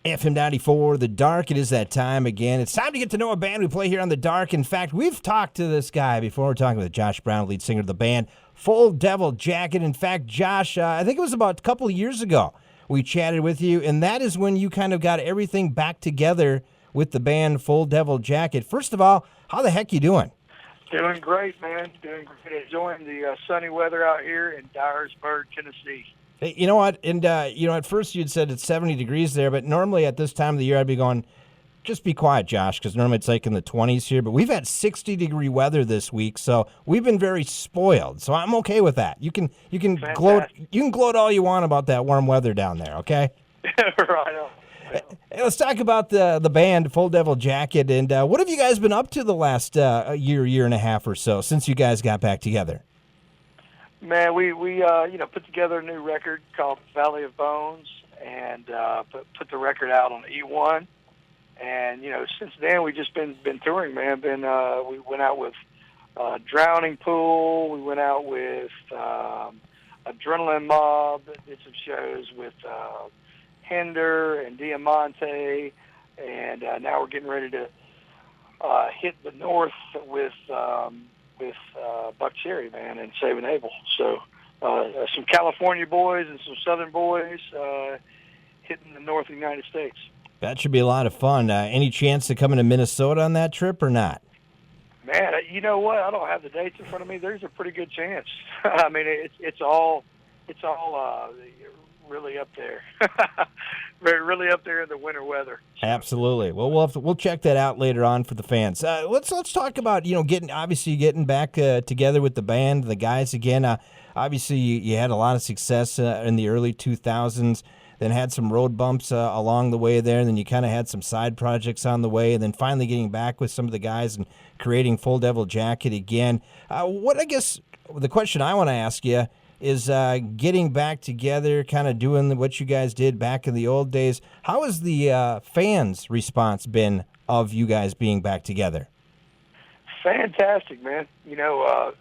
FM 94, The Dark. It is that time again. It's time to get to know a band we play here on The Dark. In fact, we've talked to this guy before. We're talking with Josh Brown, lead singer of the band, Full Devil Jacket. In fact, Josh, I think it was about a couple of years ago we chatted with you, and that is when you kind of got everything back together with the band Full Devil Jacket. First of all, how the heck you doing? Doing great, man. Doing great. Enjoying the sunny weather out here in Dyersburg, Tennessee. Hey, you know what? And, at first you'd said it's 70 degrees there, but normally at this time of the year I'd be going, just be quiet, Josh, because normally it's like in the 20s here. But we've had 60-degree weather this week, so we've been very spoiled. So I'm okay with that. You can gloat all you want about that warm weather down there, okay? Right on. Hey, let's talk about the band Full Devil Jacket. And what have you guys been up to the last year and a half or so since you guys got back together? Man, we put together a new record called Valley of Bones, and put the record out on E1. And since then we've just been touring, man. We went out with Drowning Pool. We went out with Adrenaline Mob. Did some shows with Hinder and Diamante, and now we're getting ready to hit the north with Buck Cherry, man, and Saving Abel. So some California boys and some Southern boys hitting the north of the United States. That should be a lot of fun. Any chance to coming to Minnesota on that trip or not? Man, you know what? I don't have the dates in front of me. There's a pretty good chance. I mean, it's all really up there, really up there in the winter weather. Absolutely. Well, we'll check that out later on for the fans. Let's talk about getting back together with the band, the guys again. Obviously, you had a lot of success in the early 2000s. Then had some road bumps along the way there, and then you kind of had some side projects on the way, and then finally getting back with some of the guys and creating Full Devil Jacket again. The question I want to ask you is getting back together, kind of doing what you guys did back in the old days. How has the fans' response been of you guys being back together? Fantastic, man. The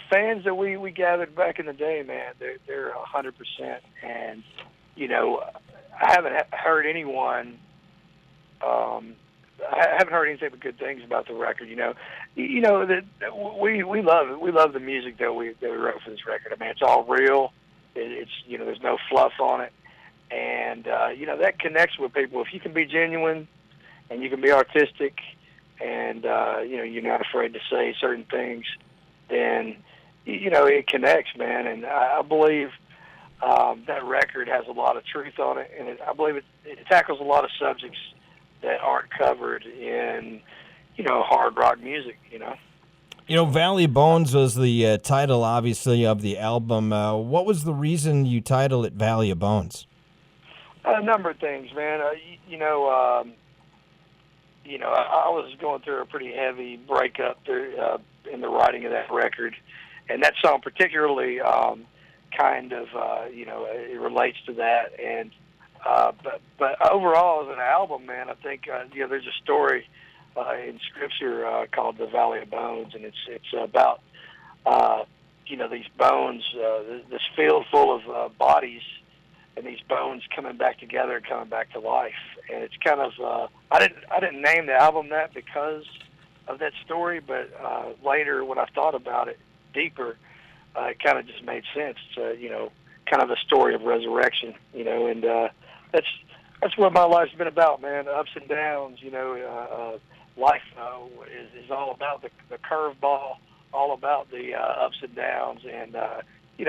fans that we gathered back in the day, man, they're 100%. And, I haven't heard anyone, I haven't heard anything but good things about the record. That we love it. We love the music that we wrote for this record. I mean, it's all real. It's there's no fluff on it, and that connects with people. If you can be genuine, and you can be artistic, and you're not afraid to say certain things, then it connects, man. And I believe that record has a lot of truth on it, and I believe it tackles a lot of subjects that aren't covered in, hard rock music, Valley Bones was the title, obviously, of the album. What was the reason you titled it Valley of Bones? A number of things, man. I was going through a pretty heavy breakup there, in the writing of that record, and that song particularly it relates to that. And but overall, as an album, man, I think there's a story in Scripture called the Valley of Bones, and it's about these bones, this field full of bodies, and these bones coming back together and coming back to life. And it's kind of I didn't name the album that because of that story, but later when I thought about it deeper, it kind of just made sense. Kind of a story of resurrection, and that's what my life's been about, man. Ups and downs, life is all about the curveball, all about the ups and downs, and you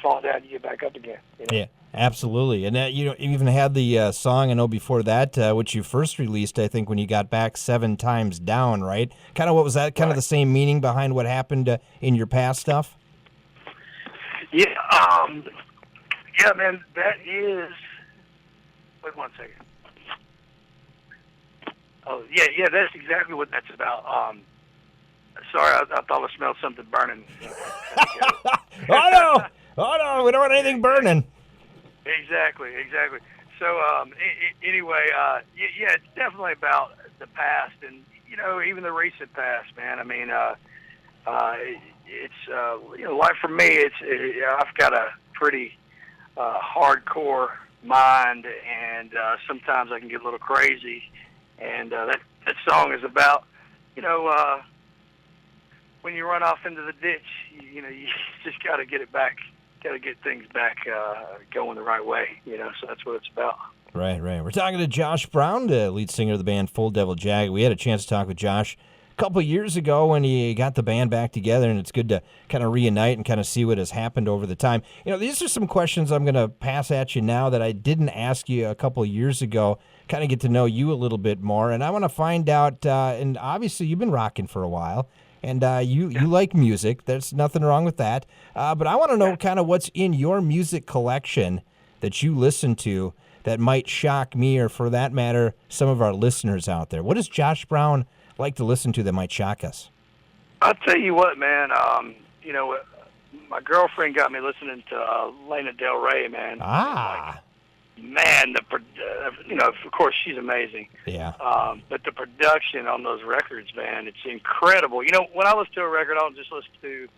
fall down, you get back up again. Yeah, absolutely. And you even had the song, I know before that, which you first released, I think, when you got back, 7 Times Down, right? Kind of what was that? Kind of the same meaning behind what happened in your past stuff? Yeah, man, that is. Wait 1 second. Oh, yeah, that's exactly what that's about. Sorry, I thought I smelled something burning. Oh no, we don't want anything burning. Exactly. So, anyway, it's definitely about the past, and even the recent past, man. I mean, it's life for me. I've got a pretty hardcore mind, and sometimes I can get a little crazy. And that song is about, you know, when you run off into the ditch, you just got to get it back, got to get things back going the right way, so that's what it's about. Right. We're talking to Josh Brown, the lead singer of the band Full Devil Jag. We had a chance to talk with Josh a couple of years ago when he got the band back together, and it's good to kind of reunite and kind of see what has happened over the time. These are some questions I'm going to pass at you now that I didn't ask you a couple of years ago, kind of get to know you a little bit more, and I want to find out, and obviously you've been rocking for a while, and you like music. There's nothing wrong with that, but I want to know kind of what's in your music collection that you listen to that might shock me, or for that matter, some of our listeners out there. What does Josh Brown like to listen to that might shock us? I'll tell you what, man. My girlfriend got me listening to Lana Del Rey, man. Ah. Man, of course she's amazing. Yeah. But the production on those records, man, it's incredible. When I listen to a record, I don't just listen to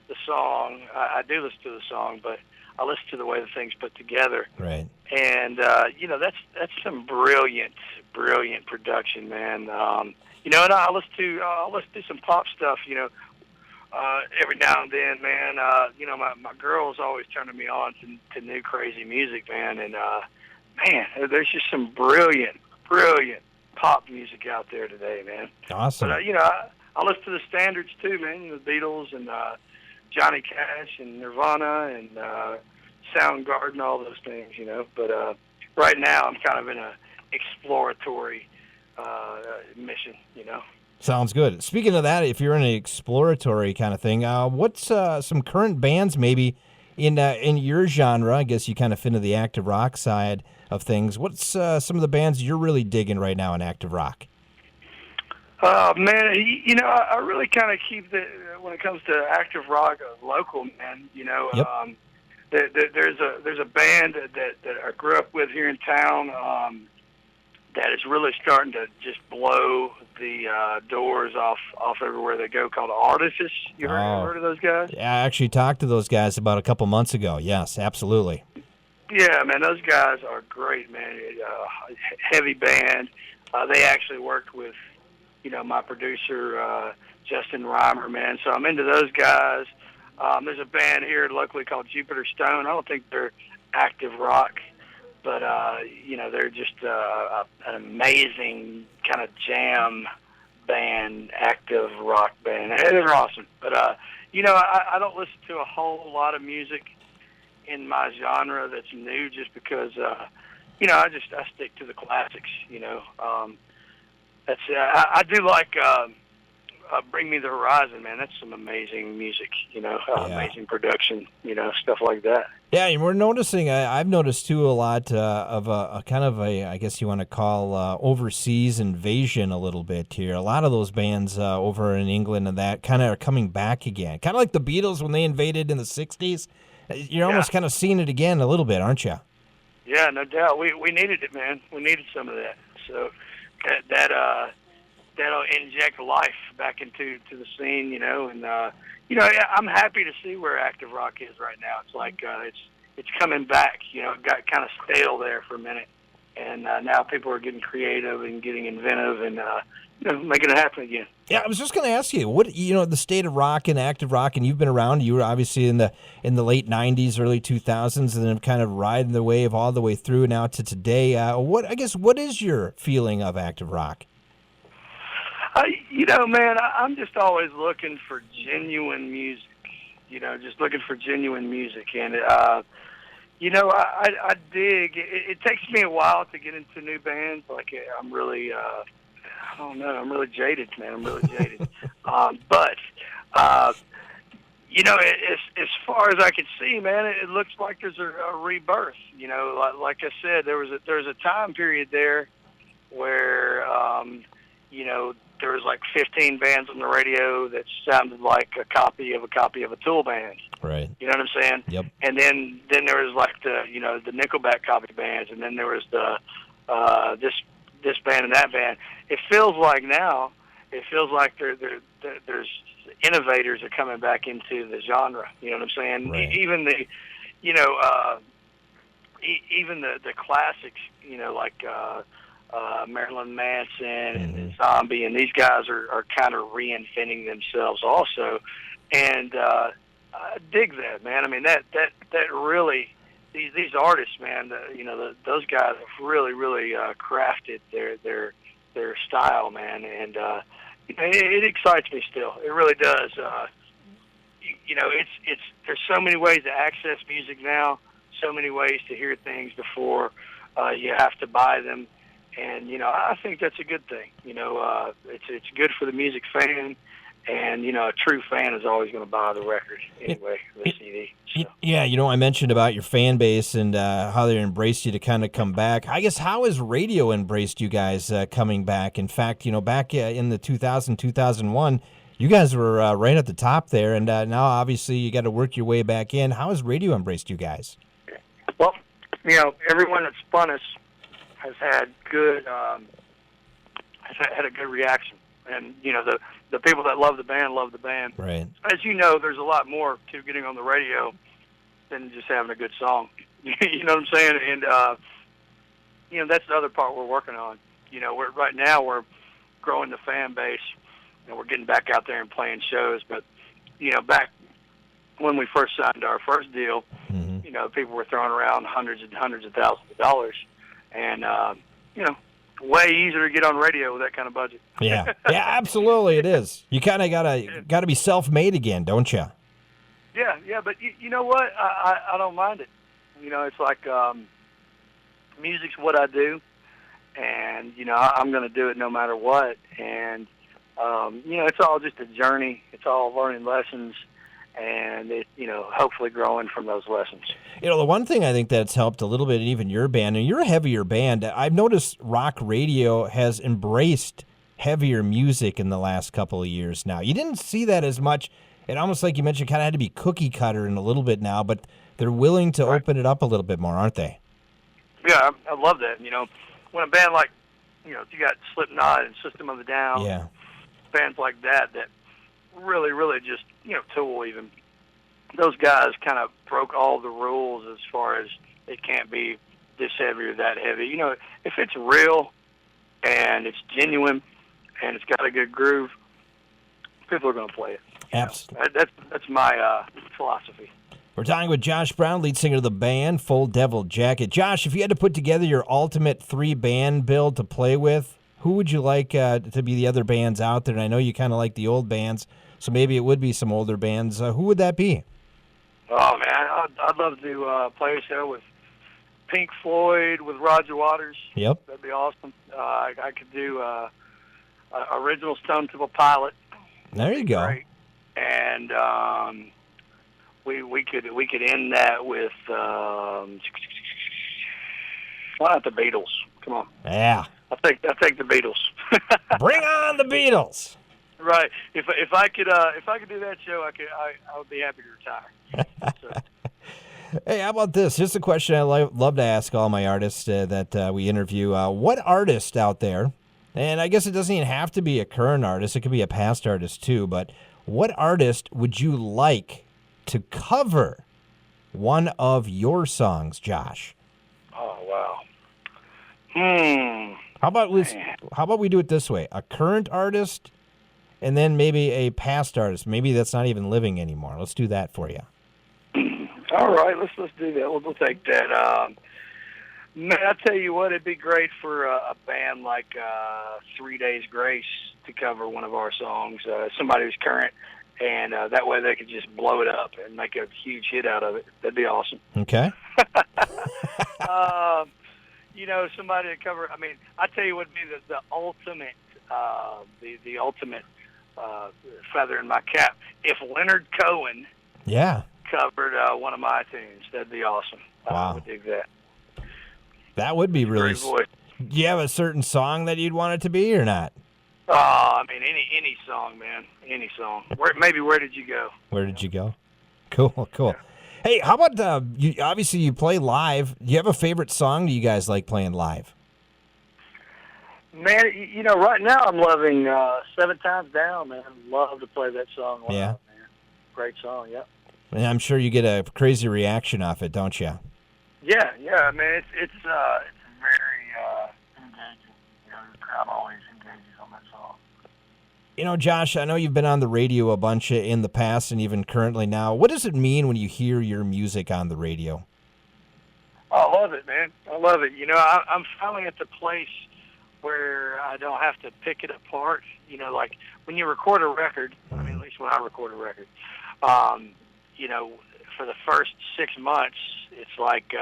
the song. I do listen to the song, but I listen to the way the thing's put together. Right. And that's some brilliant production, man. And I'll listen to some pop stuff, every now and then, man. My girl's always turning me on to new crazy music, man. And man, there's just some brilliant pop music out there today, man. Awesome. But I listen to the standards too, man. The Beatles and Johnny Cash and Nirvana and Soundgarden, all those things, But right now, I'm kind of in a exploratory mission, Sounds good. Speaking of that, if you're in an exploratory kind of thing, what's some current bands maybe in your genre? I guess you kind of fit into the active rock side of things. What's some of the bands you're really digging right now in active rock? Man, I really kind of keep when it comes to active rock, local, man. Yep. There's a band that I grew up with here in town that is really starting to just blow the doors off everywhere they go, called Artifice. You heard of those guys? Yeah, I actually talked to those guys about a couple months ago. Yes, absolutely. Yeah, man, those guys are great, man. Heavy band. They actually worked with, my producer, Justin Reimer, man. So I'm into those guys. There's a band here locally called Jupiter Stone. I don't think they're active rock, but they're just an amazing kind of jam band, active rock band. They're awesome. But I don't listen to a whole lot of music in my genre that's new, just because I stick to the classics. I do like Bring Me the Horizon, man. That's some amazing music, amazing production, stuff like that. Yeah, and we're noticing, I've noticed too, a lot of a kind of a, I guess you want to call overseas invasion a little bit here. A lot of those bands over in England and that kind of are coming back again. Kind of like the Beatles when they invaded in the 60s. You're almost kind of seeing it again a little bit, aren't you? Yeah, no doubt. We needed it, man. We needed some of that. So that'll inject life back into the scene, and I'm happy to see where active rock is right now. It's like it's coming back. It got kind of stale there for a minute, and now people are getting creative and getting inventive and making it happen again. Yeah, I was just going to ask you, what the state of rock and active rock, and you've been around. You were obviously in the late '90s, early 2000s, and then kind of riding the wave all the way through now to today. What is your feeling of active rock? Man, I'm just always looking for genuine music. Just looking for genuine music, and I dig. It takes me a while to get into new bands. Like I'm really, I don't know. I'm really jaded, man. I'm really jaded. But as far as I can see, man, it looks like there's a rebirth. Like I said, there was a time period there where there was like 15 bands on the radio that sounded like a copy of a Tool band. Right. You know what I'm saying? Yep. And then there was like the Nickelback copy bands, and then there was the this band and that band. It feels like now, there's innovators are coming back into the genre. You know what I'm saying? Right. Even the even the classics, like Marilyn Manson and Zombie, and these guys are kind of reinventing themselves also, and I dig that, man. I mean, that really, these artists, man, those guys have really crafted their style, man, and it excites me still. It really does. It's there's so many ways to access music now, so many ways to hear things before you have to buy them, and I think that's a good thing. It's good for the music fan, and a true fan is always going to buy the record anyway, the CD. So. Yeah, I mentioned about your fan base and how they embraced you to kind of come back. I guess how has radio embraced you guys coming back? In fact, back in the 2001, you guys were right at the top there, and now obviously you got to work your way back in. How has radio embraced you guys? Well, everyone that's spun us has had had a good reaction, and the people that love the band. Right. As you know, there's a lot more to getting on the radio than just having a good song. You know what I'm saying? And that's the other part we're working on. Right now we're growing the fan base, and we're getting back out there and playing shows. But back when we first signed our first deal, people were throwing around hundreds and hundreds of thousands of dollars, and way easier to get on radio with that kind of budget. Yeah, absolutely, it is. You kind of gotta be self-made again, don't you? Yeah, but you know what? I don't mind it. It's like music's what I do, and I'm going to do it no matter what. And it's all just a journey. It's all learning lessons, and hopefully growing from those lessons. The one thing I think that's helped a little bit, even your band, and you're a heavier band. I've noticed rock radio has embraced heavier music in the last couple of years now. You didn't see that as much. It almost, like you mentioned, kind of had to be cookie cutter in a little bit now, but they're willing to open it up a little bit more, aren't they? Yeah, I love that. When a band like, you got Slipknot and System of a Down, bands like that really just, Tool even, those guys kind of broke all the rules as far as it can't be this heavy or that heavy. If it's real and it's genuine and it's got a good groove, people are going to play it. Absolutely. That's my philosophy. We're talking with Josh Brown, lead singer of the band Full Devil Jacket. Josh, if you had to put together your ultimate 3-band build to play with, who would you like to be the other bands out there? And I know you kind of like the old bands, so maybe it would be some older bands. Who would that be? Oh, man, I'd love to play a show with Pink Floyd, with Roger Waters. Yep. That'd be awesome. I could do original Stone Temple Pilot. There you go. Great. And we could end that with why not the Beatles? Come on. Yeah. I take the Beatles. Bring on the Beatles. Right. If I could do that show, I would be happy to retire. So. Hey, how about this? Just a question I love to ask all my artists that we interview. What artist out there, and I guess it doesn't even have to be a current artist, it could be a past artist too, but what artist would you like to cover one of your songs, Josh? Oh, wow. How about we do it this way? A current artist and then maybe a past artist. Maybe that's not even living anymore. Let's do that for you. All right, let's do that. We'll take that. Man, I tell you what, it'd be great for a band like 3 Days Grace to cover one of our songs. Somebody who's current, and that way they could just blow it up and make a huge hit out of it. That'd be awesome. Okay. Somebody to cover. I mean, I tell you what would be the ultimate, the ultimate feather in my cap. If Leonard Cohen, covered one of my tunes, that'd be awesome. Wow. I would dig that. That would be really. Great voice. Do you have a certain song that you'd want it to be or not? Oh, I mean, any song, man. Any song. Where did you go? Where did you go? Cool. Yeah. Hey, how about you play live. Do you have a favorite song that you guys like playing live? Man, right now I'm loving 7 Times Down, man. Love to play that song live, man. Great song, yep. And I'm sure you get a crazy reaction off it, don't you? Yeah. I mean, it's very engaging. You know, the crowd always engages on that song. You know, Josh, I know you've been on the radio a bunch in the past and even currently now. What does it mean when you hear your music on the radio? I love it, man. I love it. You know, I'm finally at the place where I don't have to pick it apart. You know, like when you record a record, I mean, at least when I record a record, you know, for the first 6 months, it's like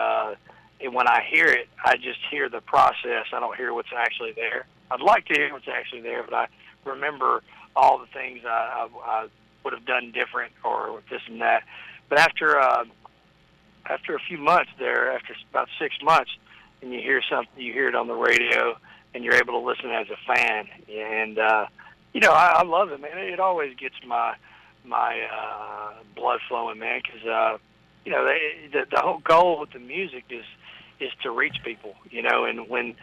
and when I hear it, I just hear the process. I don't hear what's actually there. I'd like to hear what's actually there, but I remember all the things I would have done different or this and that. But after a few months there, after about 6 months, and you hear something, you hear it on the radio, and you're able to listen as a fan. And you know, I love it, man. It always gets my blood flowing, man, because you know, the whole goal with the music is to reach people, you know. And when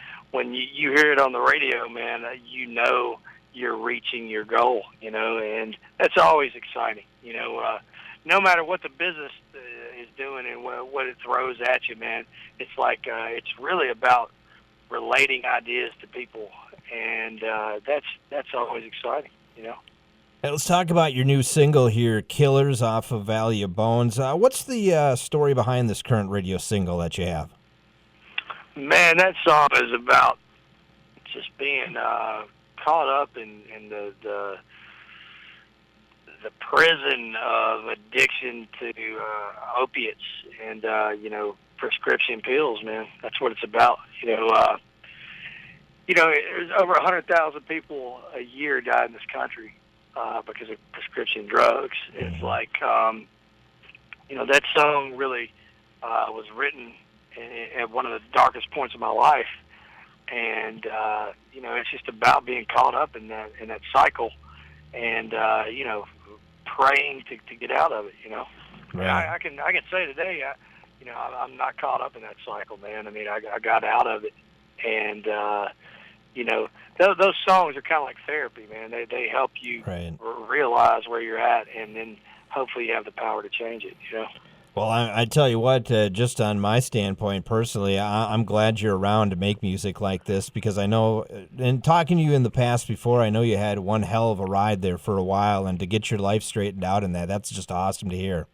you hear it on the radio, man, you know you're reaching your goal, you know, and that's always exciting, you know. No matter what the business is doing and what it throws at you, man, it's like it's really about relating ideas to people, and that's always exciting, you know. Hey, let's talk about your new single here, Killers, off of Valley of Bones. What's the story behind this current radio single that you have? Man, that song is about just being caught up in the prison of addiction to opiates and you know, prescription pills, man. That's what it's about. You know, there's over 100,000 people a year die in this country because of prescription drugs. It's like, you know, that song really was written at one of the darkest points of my life, and you know, it's just about being caught up in that cycle, and you know, praying to get out of it. You know, Right. I can say today, you know, I'm not caught up in that cycle, man. I mean, I got out of it, and you know, those songs are kind of like therapy, man. They help you Right. realize where you're at, and then hopefully you have the power to change it. You know. Well, I tell you what, just on my standpoint personally, I'm glad you're around to make music like this, because I know, and talking to you in the past before, I know you had one hell of a ride there for a while, and to get your life straightened out in that's just awesome to hear.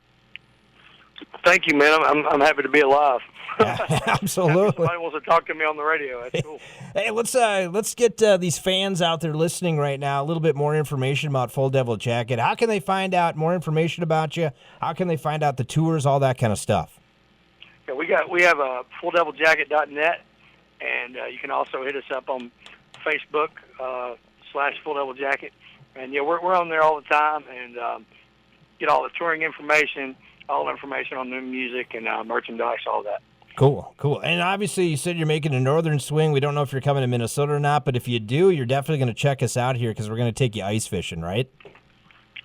Thank you, man. I'm happy to be alive. Absolutely. Somebody wants to talk to me on the radio. That's cool. Hey, let's get these fans out there listening right now a little bit more information about Full Devil Jacket. How can they find out more information about you? How can they find out the tours, all that kind of stuff? Yeah, we have fulldeviljacket.net, and you can also hit us up on Facebook /Full Devil Jacket. And yeah, we're on there all the time, and get all the touring information, all the information on new music and merchandise, all that. Cool. And obviously, you said you're making a northern swing. We don't know if you're coming to Minnesota or not, but if you do, you're definitely going to check us out here because we're going to take you ice fishing, right?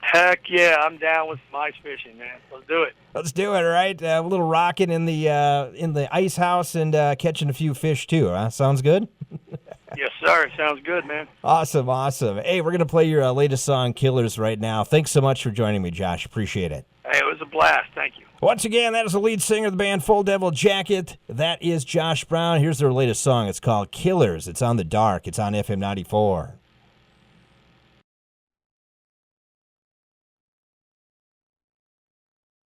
Heck yeah, I'm down with some ice fishing, man. Let's do it. Let's do it, right? A little rocking in the ice house and catching a few fish too. Huh? Sounds good. Yes, sir. Sounds good, man. Awesome. Hey, we're going to play your latest song, Killers, right now. Thanks so much for joining me, Josh. Appreciate it. Hey, it was a blast. Thank you. Once again, that is the lead singer of the band Full Devil Jacket. That is Josh Brown. Here's their latest song. It's called Killers. It's on The Dark. It's on FM 94.